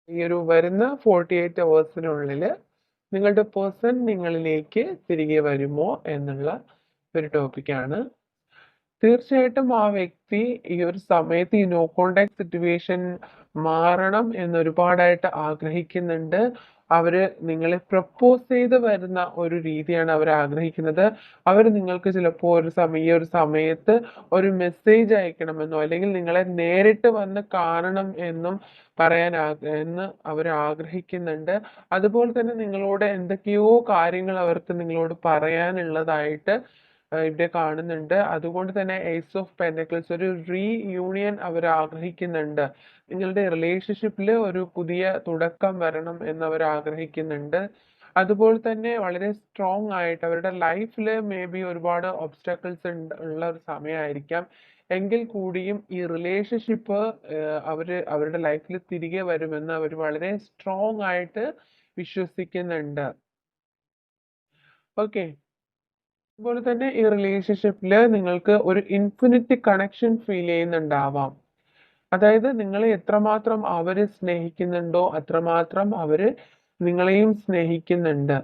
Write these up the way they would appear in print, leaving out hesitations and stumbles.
ഈ ഒരു വരുന്ന 48 അവേഴ്സിനുള്ളിൽ നിങ്ങളുടെ പേഴ്സൺ നിങ്ങളിലേക്ക് തിരികെ വരുമോ എന്നുള്ള ഒരു ടോപ്പിക്കാണ്. തീർച്ചയായിട്ടും ആ വ്യക്തി ഈ ഒരു സമയത്ത് ഈ നോ കോണ്ടാക്ട് സിറ്റുവേഷൻ മാറണം എന്ന് ഒരുപാടായിട്ട് ആഗ്രഹിക്കുന്നുണ്ട്. അവര് നിങ്ങളെ പ്രപ്പോസ് ചെയ്ത് വരുന്ന ഒരു രീതിയാണ് അവർ ആഗ്രഹിക്കുന്നത്. അവര് നിങ്ങൾക്ക് ചിലപ്പോ ഈ ഒരു സമയത്ത് ഒരു മെസ്സേജ് അയക്കണമെന്നോ അല്ലെങ്കിൽ നിങ്ങളെ നേരിട്ട് വന്ന് കാണണം എന്നും എന്ന് അവർ ആഗ്രഹിക്കുന്നുണ്ട്. അതുപോലെ തന്നെ നിങ്ങളോട് എന്തൊക്കെയോ കാര്യങ്ങൾ അവർക്ക് നിങ്ങളോട് പറയാനുള്ളതായിട്ട് ഇവിടെ കാണുന്നുണ്ട്. അതുകൊണ്ട് തന്നെ ഏസ് ഓഫ് പെന്റക്കിൾസ് ഒരു റീയൂണിയൻ അവർ ആഗ്രഹിക്കുന്നുണ്ട്. നിങ്ങളുടെ റിലേഷൻഷിപ്പിൽ ഒരു പുതിയ തുടക്കം വരണം എന്ന് അവർ ആഗ്രഹിക്കുന്നുണ്ട്. അതുപോലെ തന്നെ വളരെ സ്ട്രോങ് ആയിട്ട് അവരുടെ ലൈഫിൽ മേ ബി ഒരുപാട് ഒബ്സ്റ്റാക്കിൾസ് ഉള്ള ഒരു സമയമായിരിക്കാം. എങ്കിൽ കൂടിയും ഈ റിലേഷൻഷിപ്പ് അവരുടെ ലൈഫിൽ തിരികെ വരുമെന്ന് അവർ വളരെ സ്ട്രോങ് ആയിട്ട് വിശ്വസിക്കുന്നുണ്ട്. ഓക്കെ. അതുപോലെ തന്നെ ഈ റിലേഷൻഷിപ്പിൽ നിങ്ങൾക്ക് ഒരു ഇൻഫിനിറ്റി കണക്ഷൻ ഫീൽ ചെയ്യുന്നുണ്ടാവാം. അതായത് നിങ്ങളെ എത്രമാത്രം അവര് സ്നേഹിക്കുന്നുണ്ടോ അത്രമാത്രം അവര് നിങ്ങളെയും സ്നേഹിക്കുന്നുണ്ട്.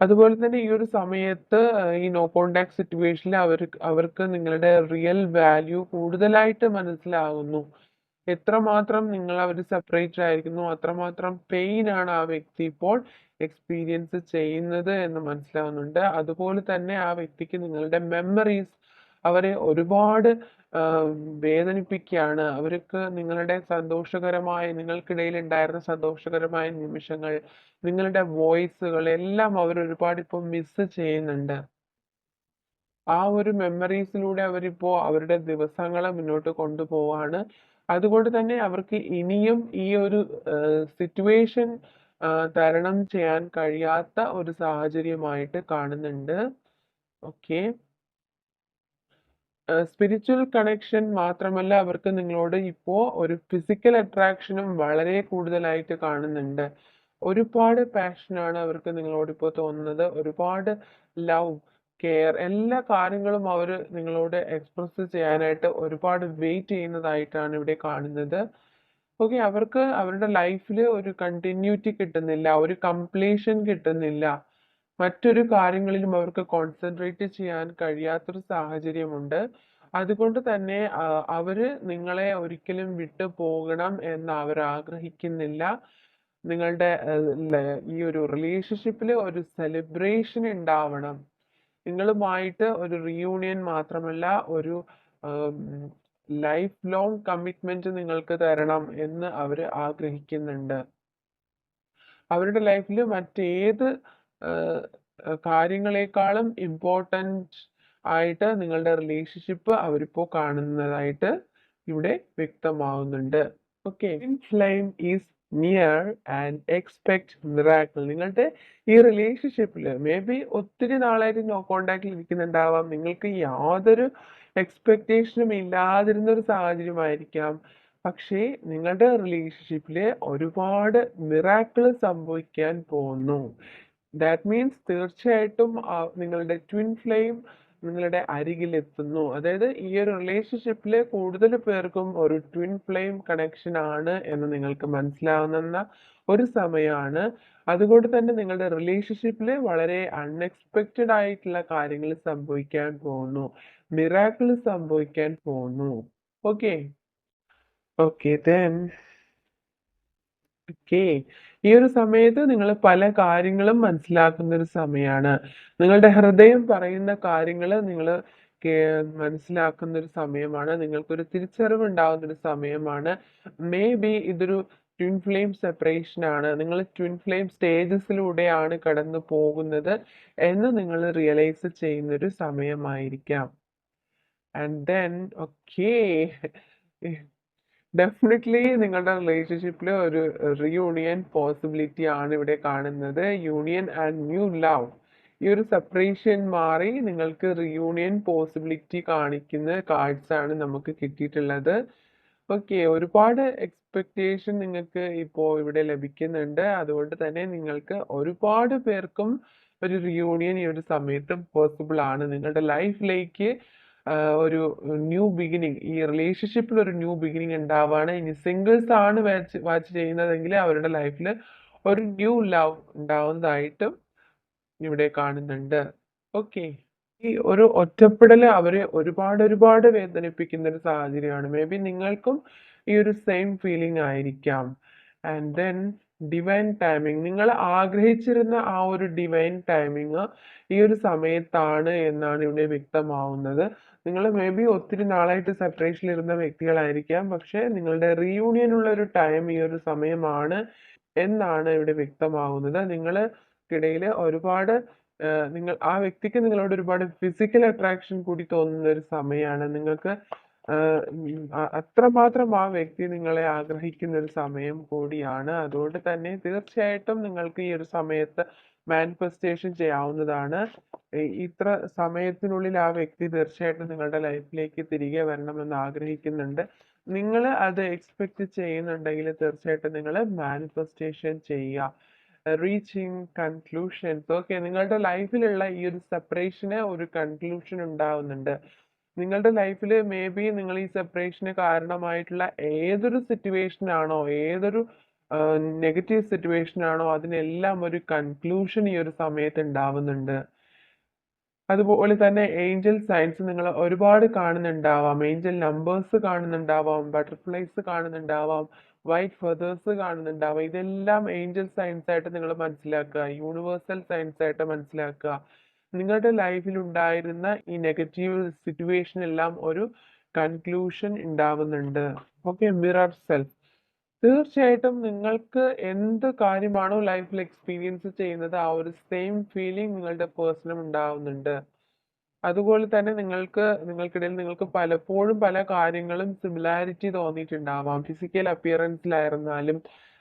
അതുപോലെ തന്നെ ഈ ഒരു സമയത്ത് ഈ നോ കോണ്ടാക്ട് സിറ്റുവേഷനിൽ അവർക്ക് നിങ്ങളുടെ റിയൽ വാല്യൂ കൂടുതലായിട്ട് മനസ്സിലാകുന്നു. എത്രമാത്രം നിങ്ങൾ അവർ സെപ്പറേറ്റ് ആയിരിക്കുന്നു അത്രമാത്രം പെയിൻ ആണ് ആ വ്യക്തി ഇപ്പോൾ എക്സ്പീരിയൻസ് ചെയ്യുന്നത് എന്ന് മനസ്സിലാവുന്നുണ്ട്. അതുപോലെ തന്നെ ആ വ്യക്തിക്ക് നിങ്ങളുടെ മെമ്മറീസ് അവരെ ഒരുപാട് ആഹ് വേദനിപ്പിക്കുകയാണ്. അവർക്ക് നിങ്ങളുടെ നിങ്ങൾക്കിടയിൽ ഉണ്ടായിരുന്ന സന്തോഷകരമായ നിമിഷങ്ങൾ, നിങ്ങളുടെ വോയിസുകൾ എല്ലാം അവർ ഒരുപാട് ഇപ്പൊ മിസ് ചെയ്യുന്നുണ്ട്. ആ ഒരു മെമ്മറീസിലൂടെ അവരിപ്പോ അവരുടെ ദിവസങ്ങളെ മുന്നോട്ട് കൊണ്ടുപോവാണ്. അതുകൊണ്ട് തന്നെ അവർക്ക് ഇനിയും ഈ ഒരു സിറ്റുവേഷൻ തരണം ചെയ്യാൻ കഴിയാത്ത ഒരു സാഹചര്യമായിട്ട് കാണുന്നുണ്ട്. ഓക്കെ. സ്പിരിച്വൽ കണക്ഷൻ മാത്രമല്ല അവർക്ക് നിങ്ങളോട് ഇപ്പോ ഒരു ഫിസിക്കൽ അട്രാക്ഷനും വളരെ കൂടുതലായിട്ട് കാണുന്നുണ്ട്. ഒരുപാട് പാഷനാണ് അവർക്ക് നിങ്ങളോട് ഇപ്പോൾ തോന്നുന്നത്. ഒരുപാട് ലവ്, കെയർ എല്ലാ കാര്യങ്ങളും അവര് നിങ്ങളോട് എക്സ്പ്രസ് ചെയ്യാനായിട്ട് ഒരുപാട് വെയിറ്റ് ചെയ്യുന്നതായിട്ടാണ് ഇവിടെ കാണുന്നത്. ഓക്കെ. അവർക്ക് അവരുടെ ലൈഫിൽ ഒരു കണ്ടിന്യൂറ്റി കിട്ടുന്നില്ല. ഒരു കംപ്ലീഷൻ കിട്ടുന്നില്ല. മറ്റൊരു കാര്യങ്ങളിലും അവർക്ക് കോൺസെൻട്രേറ്റ് ചെയ്യാൻ കഴിയാത്തൊരു സാഹചര്യമുണ്ട്. അതുകൊണ്ട് തന്നെ അവര് നിങ്ങളെ ഒരിക്കലും വിട്ടു പോകണം എന്ന് അവർ ആഗ്രഹിക്കുന്നില്ല. നിങ്ങളുടെ ഈ ഒരു റിലേഷൻഷിപ്പിൽ ഒരു സെലിബ്രേഷൻ ഉണ്ടാവണം. നിങ്ങളുമായിട്ട് ഒരു റിയൂണിയൻ മാത്രമല്ല ഒരു ലൈഫ് ലോങ് കമ്മിറ്റ്മെന്റ് നിങ്ങൾക്ക് തരണം എന്ന് അവർ ആഗ്രഹിക്കുന്നുണ്ട്. അവരുടെ ലൈഫിൽ മറ്റേത് കാര്യങ്ങളെക്കാളും ഇമ്പോർട്ടൻറ്റ് ആയിട്ട് നിങ്ങളുടെ റിലേഷൻഷിപ്പ് അവരിപ്പോ കാണുന്നതായിട്ട് ഇവിടെ വ്യക്തമാവുന്നുണ്ട്. Okay. Flame is near and expect miracle. നിങ്ങളുടെ ഈ റിലേഷൻഷിപ്പിൽ മേ ബി ഒത്തിരി നാളായിട്ട് നോ കോണ്ടാക്റ്റിൽ ഇരിക്കുന്നുണ്ടാവാം. നിങ്ങൾക്ക് യാതൊരു എക്സ്പെക്റ്റേഷനും ഇല്ലാതിരുന്ന ഒരു സാഹചര്യമായിരിക്കാം. പക്ഷേ നിങ്ങളുടെ റിലേഷൻഷിപ്പിൽ ഒരുപാട് മിറാക്കിൾ സംഭവിക്കാൻ പോകുന്നു. ദാറ്റ് മീൻസ് തീർച്ചയായിട്ടും നിങ്ങളുടെ ട്വിൻ ഫ്ലെയിം നിങ്ങളുടെ അരികിലെത്തുന്നു. അതായത് ഈ ഒരു റിലേഷൻഷിപ്പിൽ കൂടുതൽ പേർക്കും ഒരു ട്വിൻ ഫ്ലെയിം കണക്ഷൻ ആണ് എന്ന് നിങ്ങൾക്ക് മനസ്സിലാവുന്ന ഒരു സമയമാണ്. അതുകൊണ്ട് തന്നെ നിങ്ങളുടെ റിലേഷൻഷിപ്പിൽ വളരെ അൺഎക്സ്പെക്റ്റഡ് ആയിട്ടുള്ള കാര്യങ്ങൾ സംഭവിക്കാൻ പോകുന്നു. മിറാക്കിൾ സംഭവിക്കാൻ പോകുന്നു. ഓക്കെ. Okay then okay. ഈ ഒരു സമയത്ത് നിങ്ങൾ പല കാര്യങ്ങളും മനസ്സിലാക്കുന്ന ഒരു സമയമാണ്. നിങ്ങളുടെ ഹൃദയം പറയുന്ന കാര്യങ്ങൾ നിങ്ങൾ മനസ്സിലാക്കുന്ന ഒരു സമയമാണ്. നിങ്ങൾക്കൊരു തിരിച്ചറിവ് ഉണ്ടാകുന്ന ഒരു സമയമാണ്. മേ ബി ഇതൊരു ട്വിൻ ഫ്ലെയിം സെപ്പറേഷൻ ആണ്. നിങ്ങൾ ട്വിൻ ഫ്ലെയിം സ്റ്റേജസിലൂടെയാണ് കടന്നു പോകുന്നത് എന്ന് നിങ്ങൾ റിയലൈസ് ചെയ്യുന്ന ഒരു സമയമായിരിക്കാം. And then okay. ഡെഫിനറ്റ്ലി നിങ്ങളുടെ റിലേഷൻഷിപ്പിൽ ഒരു റിയൂണിയൻ പോസിബിലിറ്റി ആണ് ഇവിടെ കാണുന്നത്. Union and new love. ഈ ഒരു സെപ്പറേഷൻ മാറി നിങ്ങൾക്ക് റിയൂണിയൻ പോസിബിലിറ്റി കാണിക്കുന്ന കാർഡ്സ് ആണ് നമുക്ക് കിട്ടിയിട്ടുള്ളത്. ഓക്കെ. ഒരുപാട് എക്സ്പെക്റ്റേഷൻ നിങ്ങൾക്ക് ഇപ്പോൾ ഇവിടെ ലഭിക്കുന്നുണ്ട്. അതുകൊണ്ട് തന്നെ നിങ്ങൾക്ക് ഒരുപാട് പേർക്കും ഒരു റിയൂണിയൻ ഈ ഒരു സമയത്ത് പോസിബിൾ ആണ്. നിങ്ങളുടെ ലൈഫിലേക്ക് ഒരു ന്യൂ ബിഗിനിങ് ഈ റിലേഷൻഷിപ്പിൽ ഒരു ന്യൂ ബിഗിനിങ് ഉണ്ടാവാണ്. ഇനി സിംഗിൾസ് ആണ് വാച്ച് ചെയ്യുന്നതെങ്കിൽ അവരുടെ ലൈഫിൽ ഒരു ന്യൂ ലവ് ഉണ്ടാവുന്നതായിട്ടും ഇവിടെ കാണുന്നുണ്ട്. ഓക്കെ. ഈ ഒരു ഒറ്റപ്പെടല് അവരെ ഒരുപാട് വേദനിപ്പിക്കുന്ന ഒരു സാഹചര്യമാണ്. മേ ബി നിങ്ങൾക്കും ഈ ഒരു സെയിം ഫീലിംഗ് ആയിരിക്കാം. And then divine timing. നിങ്ങൾ ആഗ്രഹിച്ചിരുന്ന ആ ഒരു ഡിവൈൻ ടൈമിംഗ് ഈ ഒരു സമയത്താണ് എന്നാണ് ഇവിടെ വ്യക്തമാവുന്നത്. നിങ്ങൾ മേ ബി ഒത്തിരി നാളായിട്ട് സെപ്പറേഷനിൽ ഇരുന്ന വ്യക്തികളായിരിക്കാം. പക്ഷേ നിങ്ങളുടെ റീയൂണിയനുള്ള ഒരു ടൈം ഈ ഒരു സമയമാണ് എന്നാണ് ഇവിടെ വ്യക്തമാവുന്നത്. നിങ്ങൾക്കിടയിൽ ഒരുപാട് നിങ്ങൾ ആ വ്യക്തിക്ക് നിങ്ങളോട് ഒരുപാട് ഫിസിക്കൽ അട്രാക്ഷൻ കൂടി തോന്നുന്ന ഒരു സമയമാണ്. നിങ്ങൾക്ക് അത്രമാത്രം ആ വ്യക്തി നിങ്ങളെ ആഗ്രഹിക്കുന്ന ഒരു സമയം കൂടിയാണ്. അതുകൊണ്ട് തന്നെ തീർച്ചയായിട്ടും നിങ്ങൾക്ക് ഈ ഒരു സമയത്ത് മാനിഫെസ്റ്റേഷൻ ചെയ്യാവുന്നതാണ്. ഇത്ര സമയത്തിനുള്ളിൽ ആ വ്യക്തി തീർച്ചയായിട്ടും നിങ്ങളുടെ ലൈഫിലേക്ക് തിരികെ വരണമെന്ന് ആഗ്രഹിക്കുന്നുണ്ട്. നിങ്ങൾ അത് എക്സ്പെക്ട് ചെയ്യുന്നുണ്ടെങ്കിൽ തീർച്ചയായിട്ടും നിങ്ങൾ മാനിഫെസ്റ്റേഷൻ ചെയ്യുക. Reaching conclusions. ഓക്കെ, നിങ്ങളുടെ ലൈഫിലുള്ള ഈ ഒരു സെപ്പറേഷന് ഒരു കൺക്ലൂഷൻ ഉണ്ടാവുന്നുണ്ട്. നിങ്ങളുടെ ലൈഫിൽ മേ ബി നിങ്ങൾ ഈ സെപ്പറേഷന് കാരണമായിട്ടുള്ള ഏതൊരു സിറ്റുവേഷൻ ആണോ, ഏതൊരു നെഗറ്റീവ് സിറ്റുവേഷൻ ആണോ, അതിനെല്ലാം ഒരു കൺക്ലൂഷൻ ഈ ഒരു സമയത്ത് ഉണ്ടാവുന്നുണ്ട്. അതുപോലെ തന്നെ ഏഞ്ചൽ സൈൻസ് നിങ്ങൾ ഒരുപാട് കാണുന്നുണ്ടാവാം. ഏഞ്ചൽ നമ്പേഴ്സ് കാണുന്നുണ്ടാവാം, ബട്ടർഫ്ലൈസ് കാണുന്നുണ്ടാവാം, വൈറ്റ് ഫെതേഴ്സ് കാണുന്നുണ്ടാവാം. ഇതെല്ലാം ഏഞ്ചൽ സൈൻസ് ആയിട്ട് നിങ്ങൾ മനസ്സിലാക്കുക, യൂണിവേഴ്സൽ സൈൻസ് ആയിട്ട് മനസ്സിലാക്കുക. നിങ്ങളുടെ ലൈഫിൽ ഉണ്ടായിരുന്ന ഈ നെഗറ്റീവ് സിറ്റുവേഷൻ എല്ലാം ഒരു കൺക്ലൂഷൻ ഉണ്ടാവുന്നുണ്ട്. Okay, mirror self. തീർച്ചയായിട്ടും നിങ്ങൾക്ക് എന്ത് കാര്യമാണോ ലൈഫിൽ എക്സ്പീരിയൻസ് ചെയ്യുന്നത് ആ ഒരു സെയിം ഫീലിംഗ് നിങ്ങളുടെ പേഴ്സണും ഉണ്ടാവുന്നുണ്ട്. അതുപോലെ തന്നെ നിങ്ങൾക്കിടയിൽ നിങ്ങൾക്ക് പലപ്പോഴും പല കാര്യങ്ങളും സിമിലാരിറ്റി തോന്നിയിട്ടുണ്ടാവാം. ഫിസിക്കൽ അപ്പിയറൻസിലായിരുന്നാലും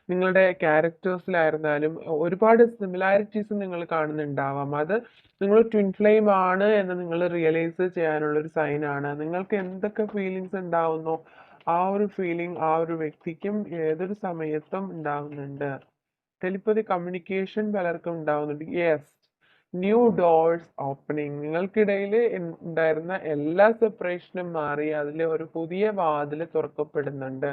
നിങ്ങളുടെ ക്യാരക്ടേഴ്സിലായിരുന്നാലും ഒരുപാട് സിമിലാരിറ്റീസ് നിങ്ങൾ കാണുന്നുണ്ടാവാം. അത് നിങ്ങൾ ട്വിൻ ഫ്ലെയിം ആണ് എന്ന് നിങ്ങൾ റിയലൈസ് ചെയ്യാനുള്ള ഒരു സൈൻ ആണ്. നിങ്ങൾക്ക് എന്തൊക്കെ ഫീലിങ്സ് ഉണ്ടാവുന്നോ ആ ഒരു ഫീലിംഗ് ആ ഒരു വ്യക്തിക്കും ഏതൊരു സമയത്തും ഉണ്ടാവുന്നുണ്ട്. ടെലിപ്പതി കമ്മ്യൂണിക്കേഷൻ പലർക്കും ഉണ്ടാവുന്നുണ്ട്. Yes, new doors opening. നിങ്ങൾക്കിടയിൽ ഉണ്ടായിരുന്ന എല്ലാ സെപ്പറേഷനും മാറി അതിൽ ഒരു പുതിയ വാതിൽ തുറക്കപ്പെടുന്നുണ്ട്.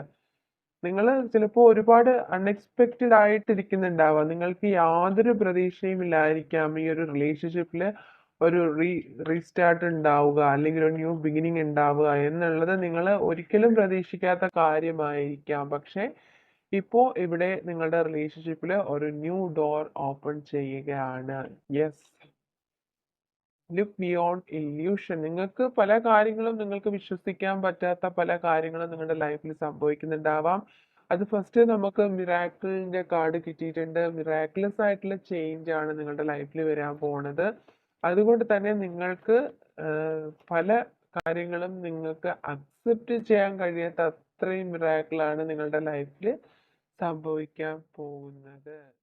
നിങ്ങൾ ചിലപ്പോൾ ഒരുപാട് അൺഎക്സ്പെക്റ്റഡ് ആയിട്ടിരിക്കുന്നുണ്ടാവാം. നിങ്ങൾക്ക് യാതൊരു പ്രതീക്ഷയും ഇല്ലായിരിക്കാം ഈ ഒരു റിലേഷൻഷിപ്പിൽ ഒരു റീസ്റ്റാർട്ട് ഉണ്ടാവുക അല്ലെങ്കിൽ ഒരു ന്യൂ ബിഗിനിങ് ഉണ്ടാവുക എന്നുള്ളത് നിങ്ങൾ ഒരിക്കലും പ്രതീക്ഷിക്കാത്ത കാര്യമായിരിക്കാം. പക്ഷെ ഇപ്പോൾ ഇവിടെ നിങ്ങളുടെ റിലേഷൻഷിപ്പിൽ ഒരു ന്യൂ ഡോർ ഓപ്പൺ ചെയ്യുകയാണ്. Yes, look beyond illusion. നിങ്ങൾക്ക് പല കാര്യങ്ങളും നിങ്ങൾക്ക് വിശ്വസിക്കാൻ പറ്റാത്ത പല കാര്യങ്ങളും നിങ്ങളുടെ ലൈഫിൽ സംഭവിക്കുന്നുണ്ടാവാം. അത് ഫസ്റ്റ് നമുക്ക് മിറാക്കിളിന്റെ കാർഡ് കിട്ടിയിട്ടുണ്ട്. മിറാക്കുലസ് ആയിട്ടുള്ള ചേഞ്ച് ആണ് നിങ്ങളുടെ ലൈഫിൽ വരാൻ പോണത്. അതുകൊണ്ട് തന്നെ നിങ്ങൾക്ക് പല കാര്യങ്ങളും നിങ്ങൾക്ക് അക്സെപ്റ്റ് ചെയ്യാൻ കഴിയാത്ത അത്രയും മിറാക്കിളാണ് നിങ്ങളുടെ ലൈഫിൽ സംഭവിക്കാൻ പോകുന്നത്.